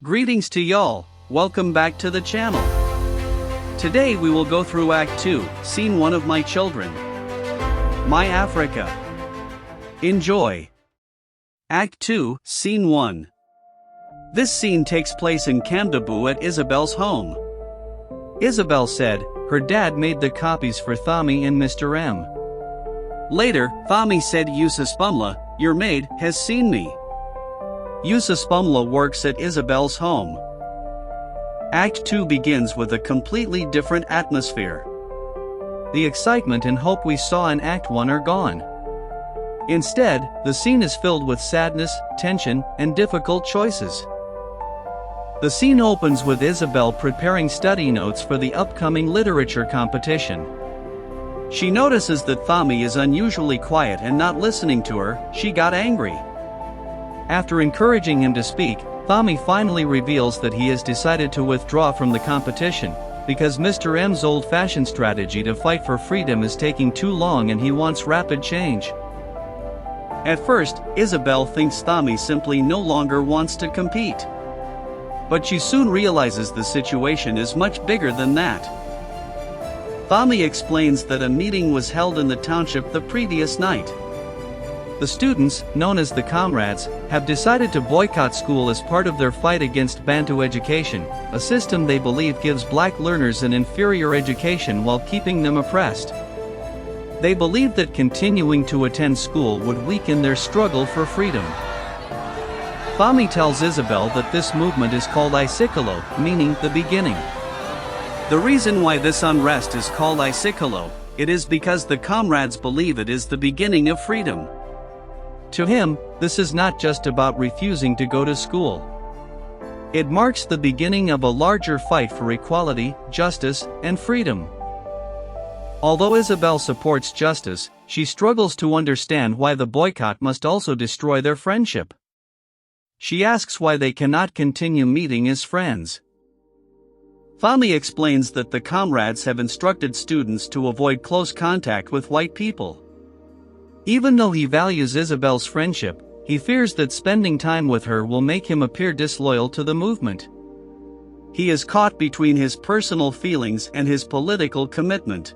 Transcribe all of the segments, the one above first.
Greetings to y'all, welcome back to the channel. Today we will go through Act 2, Scene 1 of My Children. My Africa. Enjoy. Act 2, Scene 1. This scene takes place in Kamdabu at Isabel's home. Isabel said, her dad made the copies for Thami and Mr. M. Later, Thami said Spumla, your maid, has seen me. Spumla works at Isabel's home. Act 2 begins with a completely different atmosphere. The excitement and hope we saw in Act 1 are gone. Instead, the scene is filled with sadness, tension, and difficult choices. The scene opens with Isabel preparing study notes for the upcoming literature competition. She notices that Thami is unusually quiet and not listening to her. She got angry. After encouraging him to speak, Thami finally reveals that he has decided to withdraw from the competition, because Mr. M's old-fashioned strategy to fight for freedom is taking too long and he wants rapid change. At first, Isabel thinks Thami simply no longer wants to compete. But she soon realizes the situation is much bigger than that. Thami explains that a meeting was held in the township the previous night. The students, known as the comrades, have decided to boycott school as part of their fight against Bantu education, a system they believe gives black learners an inferior education while keeping them oppressed. They believe that continuing to attend school would weaken their struggle for freedom. Thami tells Isabel that this movement is called Isikalo, meaning the beginning. The reason why this unrest is called Isikalo, it is because the comrades believe it is the beginning of freedom. To him, this is not just about refusing to go to school. It marks the beginning of a larger fight for equality, justice, and freedom. Although Isabel supports justice, she struggles to understand why the boycott must also destroy their friendship. She asks why they cannot continue meeting as friends. Thami explains that the comrades have instructed students to avoid close contact with white people. Even though he values Isabel's friendship, he fears that spending time with her will make him appear disloyal to the movement. He is caught between his personal feelings and his political commitment.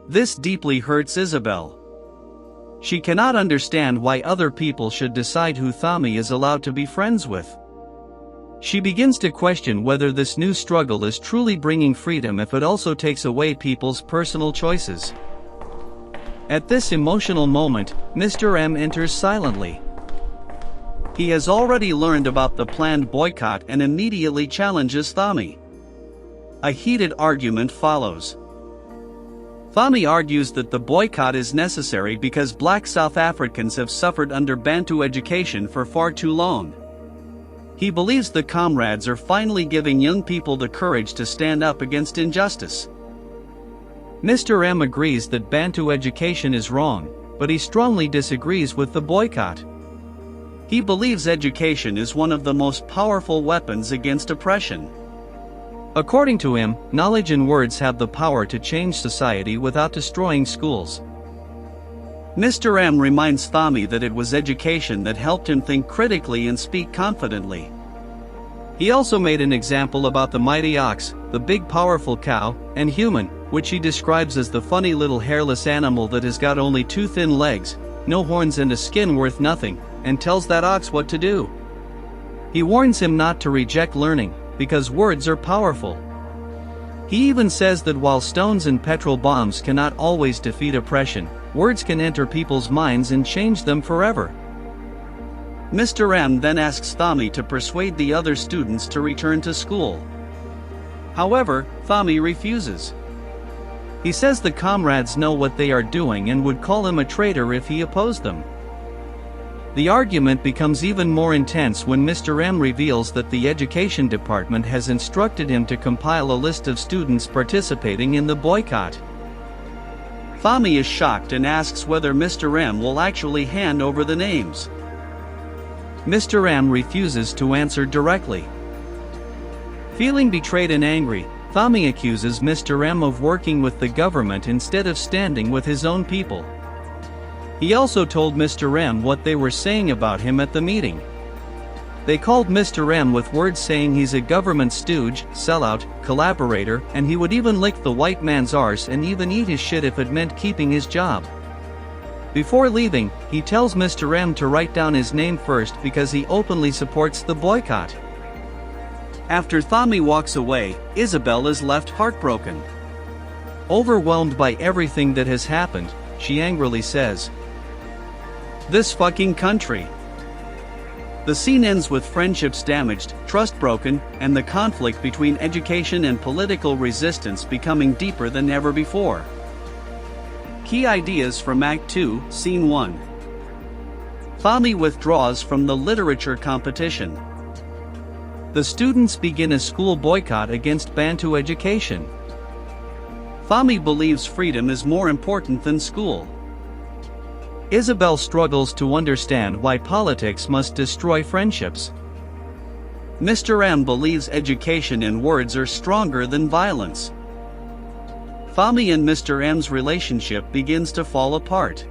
This deeply hurts Isabel. She cannot understand why other people should decide who Thami is allowed to be friends with. She begins to question whether this new struggle is truly bringing freedom if it also takes away people's personal choices. At this emotional moment, Mr. M enters silently. He has already learned about the planned boycott and immediately challenges Thami. A heated argument follows. Thami argues that the boycott is necessary because black South Africans have suffered under Bantu education for far too long. He believes the comrades are finally giving young people the courage to stand up against injustice. Mr. M agrees that Bantu education is wrong, but he strongly disagrees with the boycott. He believes education is one of the most powerful weapons against oppression. According to him, knowledge and words have the power to change society without destroying schools. Mr. M reminds Thami that it was education that helped him think critically and speak confidently. He also made an example about the mighty ox, the big powerful cow, and human, which he describes as the funny little hairless animal that has got only two thin legs, no horns and a skin worth nothing, and tells that ox what to do. He warns him not to reject learning, because words are powerful. He even says that while stones and petrol bombs cannot always defeat oppression, words can enter people's minds and change them forever. Mr. M then asks Thami to persuade the other students to return to school. However, Thami refuses. He says the comrades know what they are doing and would call him a traitor if he opposed them. The argument becomes even more intense when Mr. M reveals that the education department has instructed him to compile a list of students participating in the boycott. Thami is shocked and asks whether Mr. M will actually hand over the names. Mr. M refuses to answer directly. Feeling betrayed and angry, Thami accuses Mr. M of working with the government instead of standing with his own people. He also told Mr. M what they were saying about him at the meeting. They called Mr. M with words saying he's a government stooge, sellout, collaborator, and he would even lick the white man's arse and even eat his shit if it meant keeping his job. Before leaving, he tells Mr. M to write down his name first because he openly supports the boycott. After Thami walks away, Isabel is left heartbroken. Overwhelmed by everything that has happened, she angrily says, "This fucking country." The scene ends with friendships damaged, trust broken, and the conflict between education and political resistance becoming deeper than ever before. Key ideas from Act 2, Scene 1. Thami withdraws from the literature competition. The students begin a school boycott against Bantu education. Thami believes freedom is more important than school. Isabel struggles to understand why politics must destroy friendships. Mr. M believes education and words are stronger than violence. Thami and Mr. M's relationship begins to fall apart.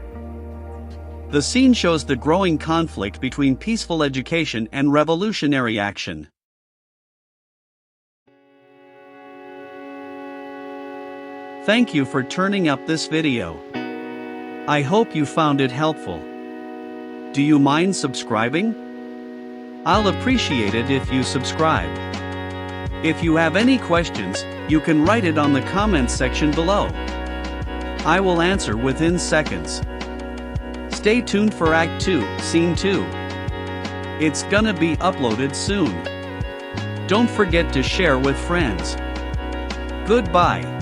The scene shows the growing conflict between peaceful education and revolutionary action. Thank you for turning up this video. I hope you found it helpful. Do you mind subscribing? I'll appreciate it if you subscribe. If you have any questions, you can write it on the comments section below. I will answer within seconds. Stay tuned for Act 2, Scene 2. It's gonna be uploaded soon. Don't forget to share with friends. Goodbye.